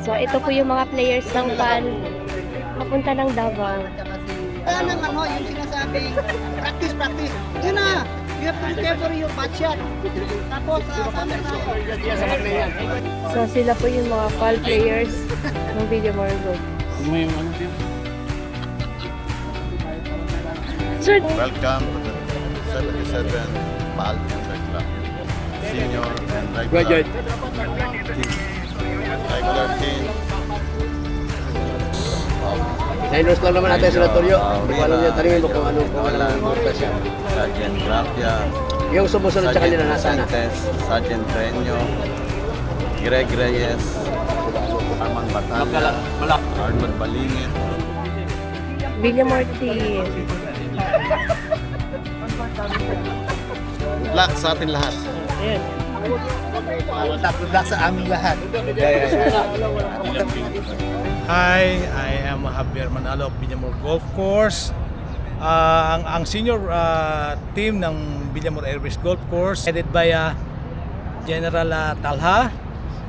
So, ito po yung mga players ng PAL papunta ng Davao. Kaya nang ano, yung sinasabing practice. Yun na! You have to be careful your butt shot. Tapos, summer na ako. So, sila po yung mga PAL players ng Villamor Group. Sir, Welcome to the 77 PAL Cancer Club. Senior and Graduate. regular team. Diners lang naman natin sa Latorio. Hindi ko alam niya, tanongin mo kung ano burtas siya. Sergeant Grafia, Yung sumusunod sa kanila nasa na. Santes, Sergeant Treño, Greg Reyes, Arman Batalla, Arnold Balingit. Villamor team. Good luck sa atin lahat. Ayan. Good luck sa aming lahat. Hi, I am Javier Manalo of Villamor Golf Course. Ang senior team ng Villamor Airways Golf Course headed by General Talha,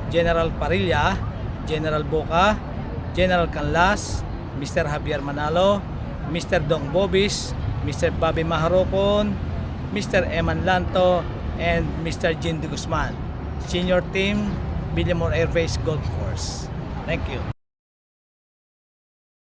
General Parilla, General Boca, General Canlas, Mr. Javier Manalo, Mr. Dong Bobis, Mr. Bobby Maharokon, Mr. Eman Lanto, and Mr. Jin de Guzman. Senior team, Villamor Airways Golf Course. Thank you.